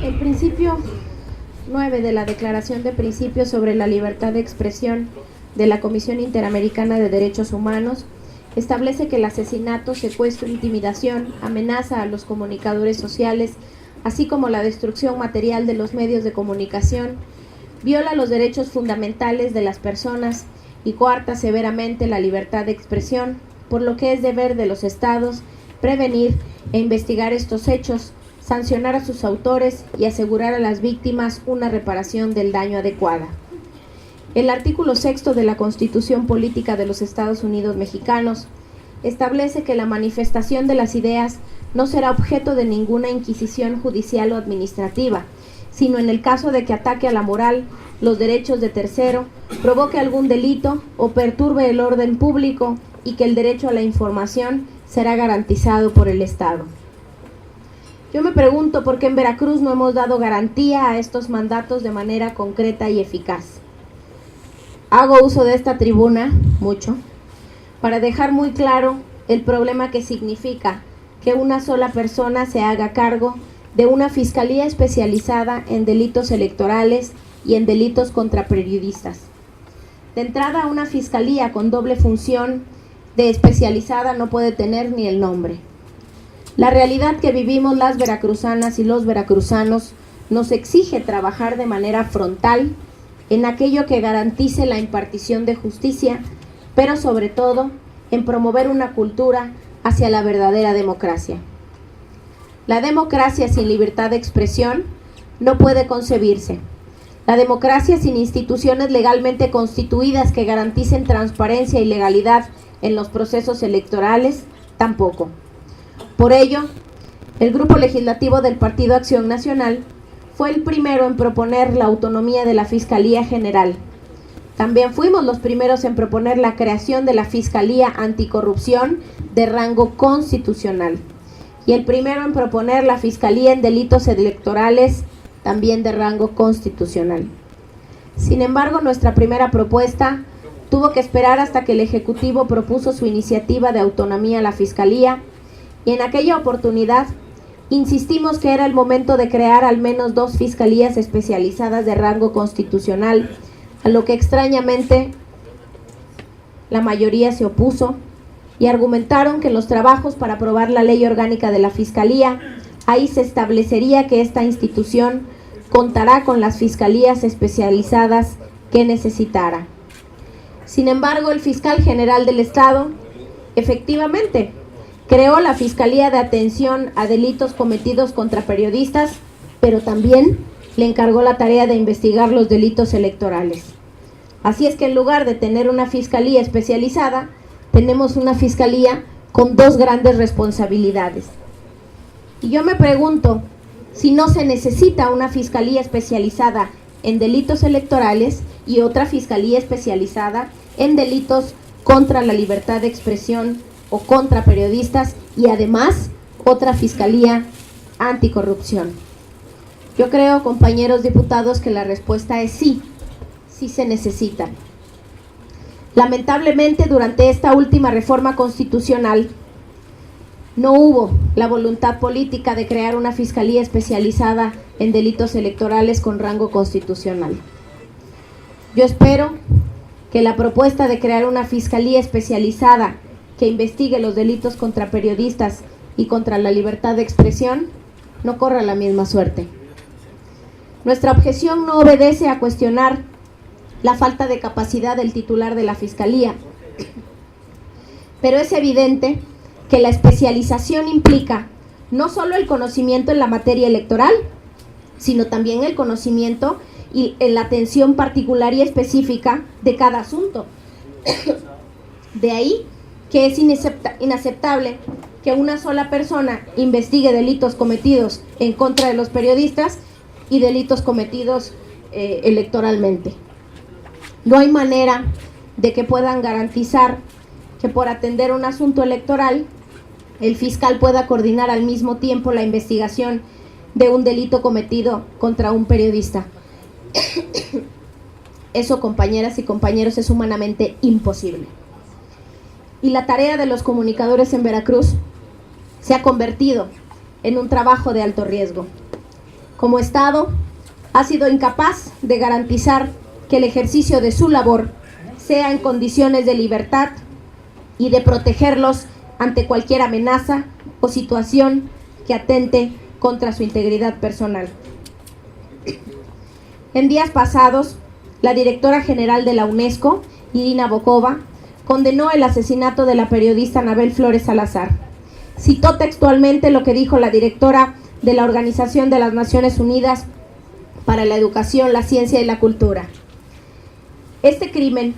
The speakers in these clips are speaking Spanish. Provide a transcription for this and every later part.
El principio 9 de la Declaración de Principios sobre la Libertad de Expresión de la Comisión Interamericana de Derechos Humanos establece que el asesinato, secuestro, intimidación, amenaza a los comunicadores sociales, así como la destrucción material de los medios de comunicación, viola los derechos fundamentales de las personas y coarta severamente la libertad de expresión, por lo que es deber de los Estados prevenir e investigar estos hechos, sancionar a sus autores y asegurar a las víctimas una reparación del daño adecuada. El artículo 6 de la Constitución Política de los Estados Unidos Mexicanos establece que la manifestación de las ideas no será objeto de ninguna inquisición judicial o administrativa, sino en el caso de que ataque a la moral, los derechos de tercero, provoque algún delito o perturbe el orden público, y que el derecho a la información será garantizado por el Estado. Yo me pregunto por qué en Veracruz no hemos dado garantía a estos mandatos de manera concreta y eficaz. Hago uso de esta tribuna, mucho, para dejar muy claro el problema que significa que una sola persona se haga cargo de una fiscalía especializada en delitos electorales y en delitos contra periodistas. De entrada, una fiscalía con doble función de especializada no puede tener ni el nombre. La realidad que vivimos las veracruzanas y los veracruzanos nos exige trabajar de manera frontal en aquello que garantice la impartición de justicia, pero sobre todo en promover una cultura hacia la verdadera democracia. La democracia sin libertad de expresión no puede concebirse. La democracia sin instituciones legalmente constituidas que garanticen transparencia y legalidad en los procesos electorales, tampoco. Por ello, el Grupo Legislativo del Partido Acción Nacional fue el primero en proponer la autonomía de la Fiscalía General. También fuimos los primeros en proponer la creación de la Fiscalía Anticorrupción de rango constitucional y el primero en proponer la Fiscalía en Delitos Electorales, también de rango constitucional. Sin embargo, nuestra primera propuesta tuvo que esperar hasta que el Ejecutivo propuso su iniciativa de autonomía a la Fiscalía, y en aquella oportunidad insistimos que era el momento de crear al menos 2 fiscalías especializadas de rango constitucional, a lo que extrañamente la mayoría se opuso y argumentaron que en los trabajos para aprobar la ley orgánica de la Fiscalía, ahí se establecería que esta institución contará con las fiscalías especializadas que necesitara. Sin embargo, el fiscal general del Estado efectivamente creó la Fiscalía de Atención a Delitos Cometidos contra Periodistas, pero también le encargó la tarea de investigar los delitos electorales. Así es que en lugar de tener una fiscalía especializada, tenemos una fiscalía con 2 grandes responsabilidades. Y yo me pregunto si no se necesita una fiscalía especializada en delitos electorales y otra fiscalía especializada en delitos contra la libertad de expresión o contra periodistas, y además otra fiscalía anticorrupción. Yo creo, compañeros diputados, que la respuesta es sí, sí se necesita. Lamentablemente, durante esta última reforma constitucional no hubo la voluntad política de crear una fiscalía especializada en delitos electorales con rango constitucional. Yo espero que la propuesta de crear una fiscalía especializada que investigue los delitos contra periodistas y contra la libertad de expresión no corra la misma suerte. Nuestra objeción no obedece a cuestionar la falta de capacidad del titular de la Fiscalía, pero es evidente que la especialización implica no solo el conocimiento en la materia electoral, sino también el conocimiento y en la atención particular y específica de cada asunto. De ahí que es inaceptable que una sola persona investigue delitos cometidos en contra de los periodistas y delitos cometidos electoralmente. No hay manera de que puedan garantizar que por atender un asunto electoral, el fiscal pueda coordinar al mismo tiempo la investigación de un delito cometido contra un periodista. Eso, compañeras y compañeros, es humanamente imposible. Y la tarea de los comunicadores en Veracruz se ha convertido en un trabajo de alto riesgo. como Estado, ha sido incapaz de garantizar que el ejercicio de su labor sea en condiciones de libertad y de protegerlos ante cualquier amenaza o situación que atente contra su integridad personal. En días pasados, la directora general de la UNESCO, Irina Bokova, condenó el asesinato de la periodista Anabel Flores Salazar. Citó textualmente lo que dijo la directora de la Organización de las Naciones Unidas para la Educación, la Ciencia y la Cultura. Este crimen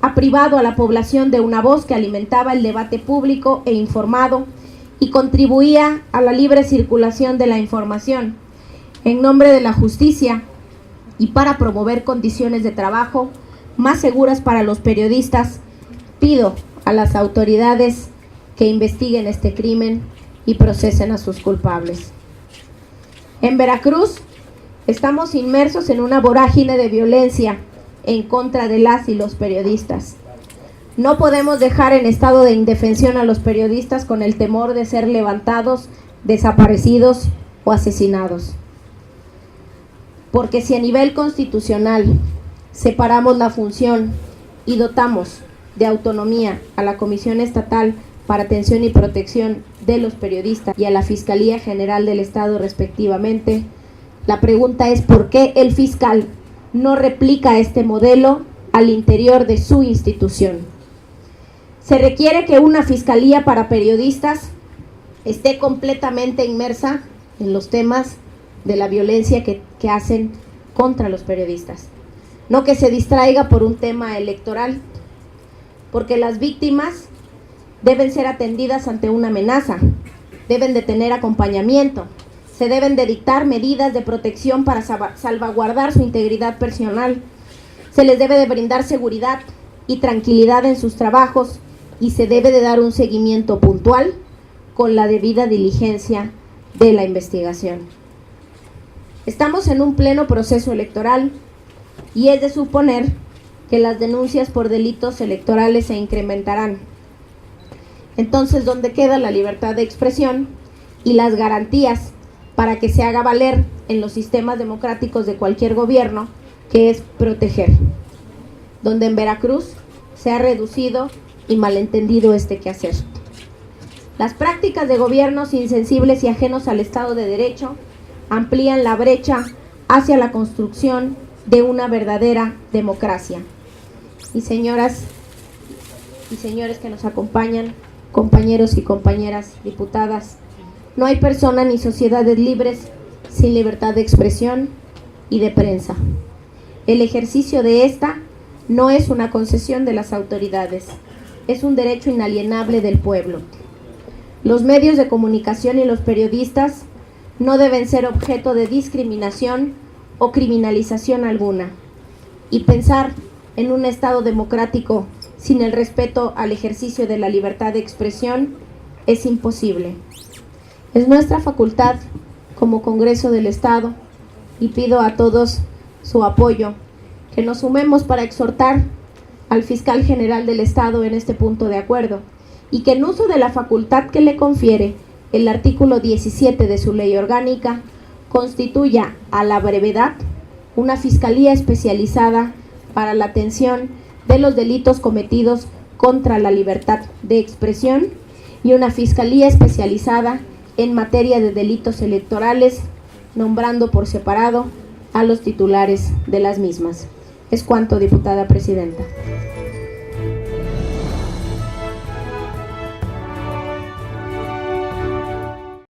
ha privado a la población de una voz que alimentaba el debate público e informado y contribuía a la libre circulación de la información. En nombre de la justicia y para promover condiciones de trabajo más seguras para los periodistas, pido a las autoridades que investiguen este crimen y procesen a sus culpables. En Veracruz estamos inmersos en una vorágine de violencia en contra de las y los periodistas. No podemos dejar en estado de indefensión a los periodistas con el temor de ser levantados, desaparecidos o asesinados. Porque si a nivel constitucional separamos la función y dotamos de autonomía a la Comisión Estatal para Atención y Protección de los Periodistas y a la Fiscalía General del Estado respectivamente, la pregunta es ¿por qué el fiscal no replica este modelo al interior de su institución? Se requiere que una Fiscalía para Periodistas esté completamente inmersa en los temas de la violencia que hacen contra los periodistas. No que se distraiga por un tema electoral, porque las víctimas deben ser atendidas ante una amenaza, deben de tener acompañamiento, se deben de dictar medidas de protección para salvaguardar su integridad personal, se les debe de brindar seguridad y tranquilidad en sus trabajos y se debe de dar un seguimiento puntual con la debida diligencia de la investigación. Estamos en un pleno proceso electoral y es de suponer que las denuncias por delitos electorales se incrementarán. Entonces, ¿dónde queda la libertad de expresión y las garantías para que se haga valer en los sistemas democráticos de cualquier gobierno, que es proteger? Donde en Veracruz se ha reducido y malentendido este quehacer. Las prácticas de gobiernos insensibles y ajenos al Estado de Derecho amplían la brecha hacia la construcción de una verdadera democracia. Y señoras y señores que nos acompañan, compañeros y compañeras diputadas, no hay persona ni sociedades libres sin libertad de expresión y de prensa. El ejercicio de esta no es una concesión de las autoridades, es un derecho inalienable del pueblo. Los medios de comunicación y los periodistas no deben ser objeto de discriminación o criminalización alguna. Y pensar en un Estado democrático sin el respeto al ejercicio de la libertad de expresión es imposible. Es nuestra facultad como Congreso del Estado, y pido a todos su apoyo, que nos sumemos para exhortar al Fiscal General del Estado en este punto de acuerdo, y que en uso de la facultad que le confiere el artículo 17 de su ley orgánica, constituya a la brevedad una Fiscalía especializada para la atención de los delitos cometidos contra la libertad de expresión y una Fiscalía especializada en materia de delitos electorales, nombrando por separado a los titulares de las mismas. Es cuanto, diputada presidenta.